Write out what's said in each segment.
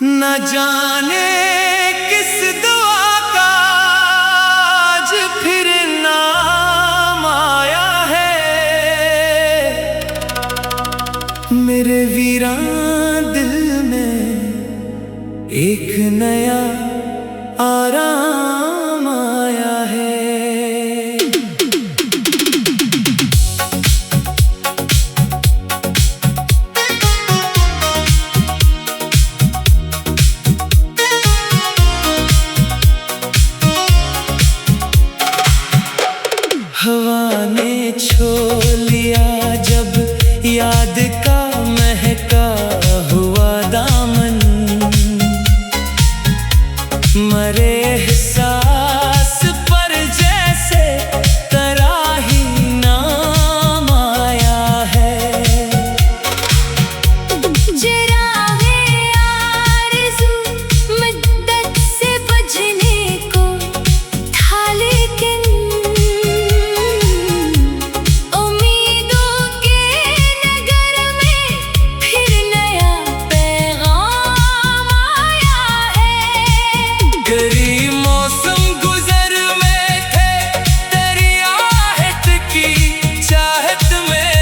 न जाने किस दुआ का आज फिर नाम आया है। मेरे वीरान दिल में एक नया आराम आया है। हवा ने छो लिया जब याद का महका हुआ दामन, मरे एहसास पर जैसे तराही नाम आया है। चिरागे आरज़ू मुद्दत से बुझने को था, लेकिन उम्मीदों के नगर में फिर नया पैगाम आया है। करीब मौसम गुजर में थे तेरी आहट की चाहत में,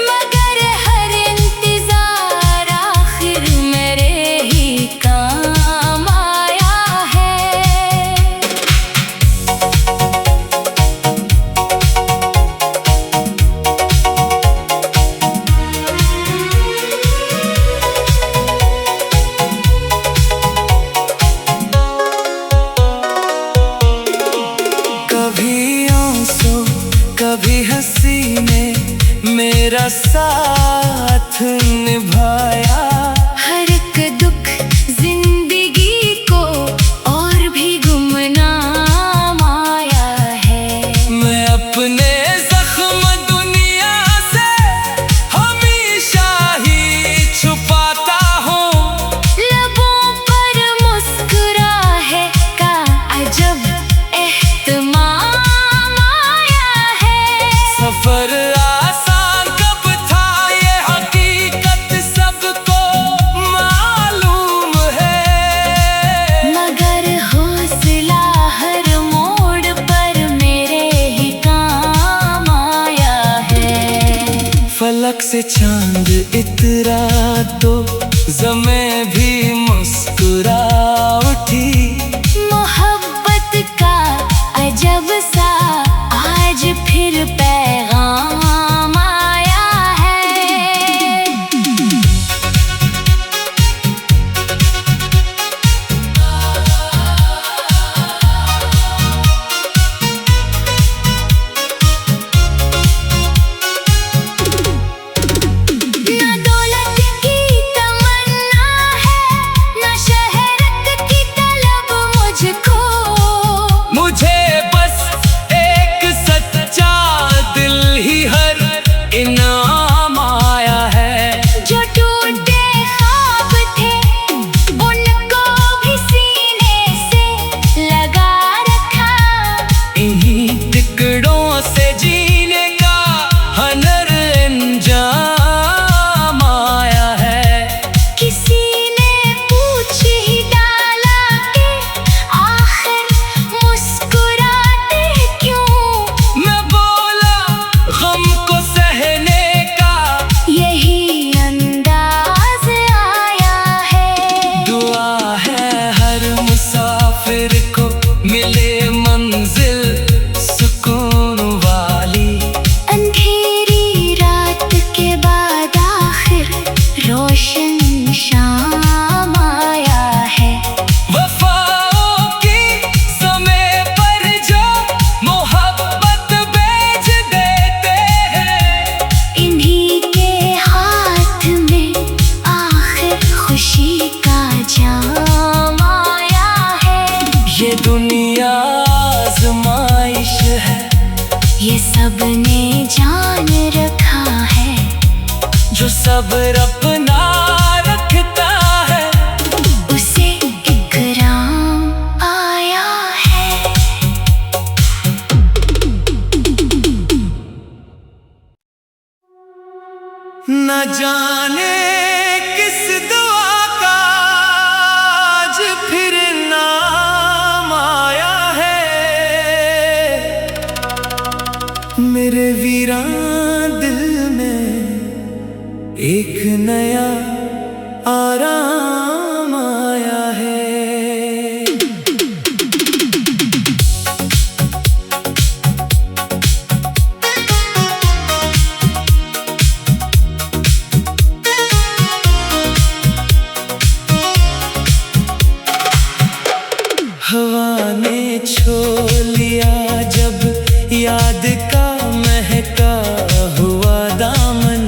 मगर हर इंतजार आखिर मेरे ही काम आया है। कभी आंसू कभी हंसी ने मेरा साथ निभाया। हर एक दुख जिंदगी को और भी गुमनाम आया है। मैं अपने जख्म दुनिया से हमेशा ही छुपाता हूँ। लबों पर मुस्कुराहट का अजब एहतमाम आया है। सफर आसान कब था ये हकीकत सबको मालूम है, मगर हौसला हर मोड़ पर मेरे ही काम आया है। फलक से चांद इतरा तो ज़मीं भी मुस्कुरा उठी। मोहब्बत का अजब सा आज फिर पैगाम आया है। न दौलत की तमन्ना है, न शहरत की तलब मुझको। मुझे बस एक सच्चा दिल ही हर इनाम आया है। जो टूटे ख्वाब थे उनको भी सीने से लगा रखा। इन्हीं टुकड़ों से जीने का हनर अंजाम आया है। किसी ने पूछ ही डाला कि आखिर मुस्कुराते क्यों। मैं बोला गम को सहने का यही अंदाज आया है। दुआ है हर मुसाफिर को मिले मंजिल सुकून वाली। अंधेरी रात के बाद आखिर रोशन शाम आया है। वफाओं की समय पर जो मोहब्बत बेच देते हैं, इन्हीं के हाथ में आखिर खुशी का जाम आया है। ये दुनिया आज़माइश है, ये सबने जान रखा है। जो सब्र अपना रखता है उसे इकराम आया है। न जाने किस दुआ का नया आराम आया है। हवा ने छो लिया जब याद का महका हुआ दामन,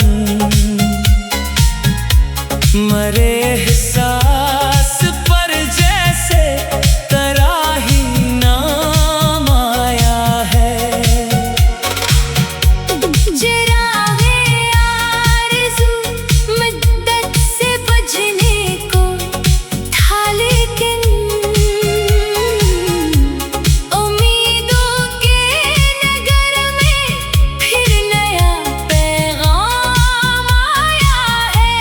मरे एहसास पर जैसे तराही नाम आया है। चिरागे आरज़ू मुद्दत से बुझने को था, लेकिन उम्मीदों के नगर में फिर नया पैगाम आया है।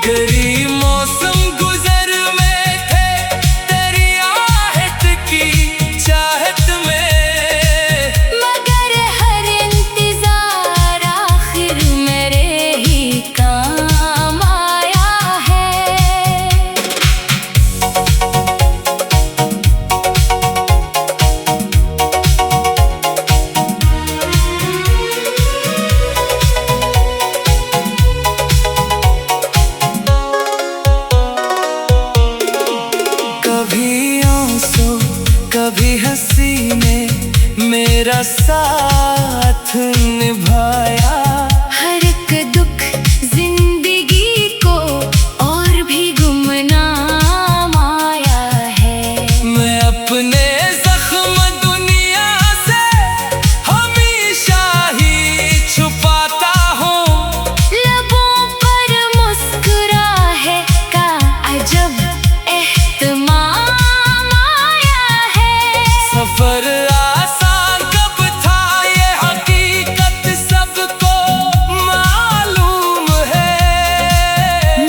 गरीब मौसम गुजर में थे तेरी आहट की चाहत में, मगर हर इंतजार आखिर मेरे ही काम आया है। कभी आंसू कभी हंसी ने मेरा साथ निभाया। हर एक दुख जिंदगी को और भी गुमनाम आया है। मैं अपने जख्म दुनिया से हमेशा ही छुपाता हूँ, लबों पर मुस्कुराहे का अजब एहतमाम आया है। सफर आसान कब था ये हकीकत सबको मालूम है,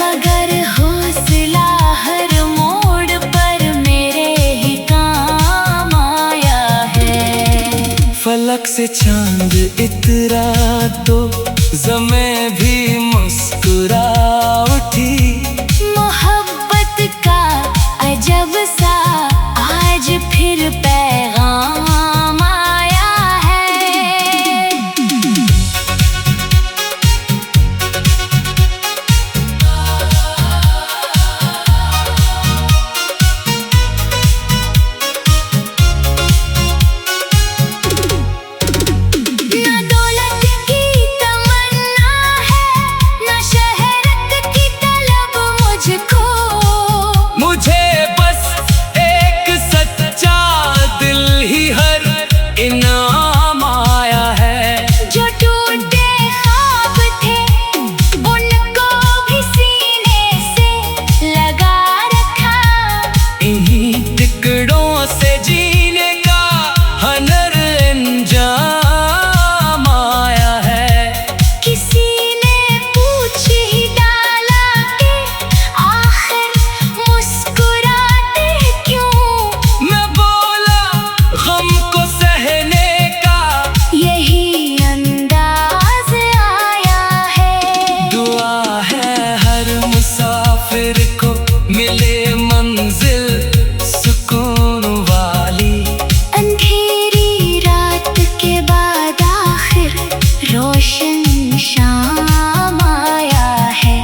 मगर हौसला हर मोड़ पर मेरे ही काम आया है। फलक से चांद इतरा तो ज़मीं भी मुस्कुरा उठी। मोहब्बत का अजब सा आज फिर पैगाम आया है। ना दौलत की तमन्ना है, ना शहरत की तलब मुझको। मुझे बस एक सच्चा दिल ही हर इनाम आया है। जो टूटे ख्वाब थे उनको भी सीने से लगा रखा। इन्हीं टुकड़ों से जीने का हनर अंजाम आया है। किसी ने पूछ ही डाला कि आखिर मुस्कुराते क्यों। मैं बोला गम को सहने का यही अंदाज आया है। दुआ है हर मुसाफिर को मिले मंजिल सुकून वाली। अंधेरी रात के बाद आखिर रोशन शाम आया है।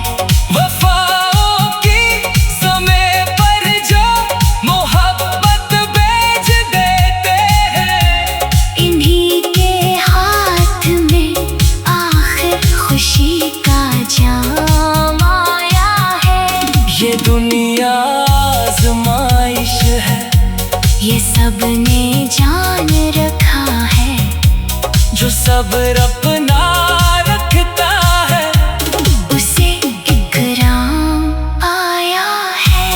वफाओं की समय पर जो मोहब्बत बेच देते हैं, इन्हीं के हाथ में आखिर खुशी का जाम आया है। ये दुनिया आज़माइश है, ये सबने जान रखा है। जो सब्र अपना रखता है उसे इकराम आया है।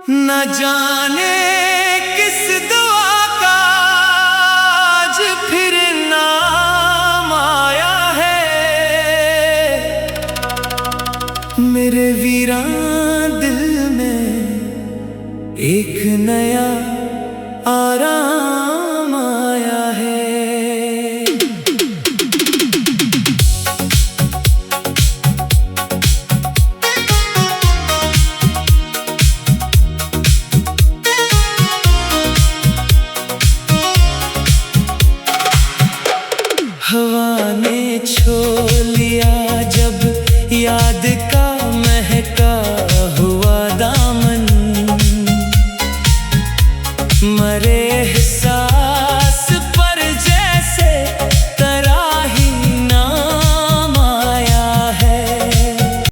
न जाने किस दुआ का आज फिर नाम आया है। मेरे वीरान दिल में एक नया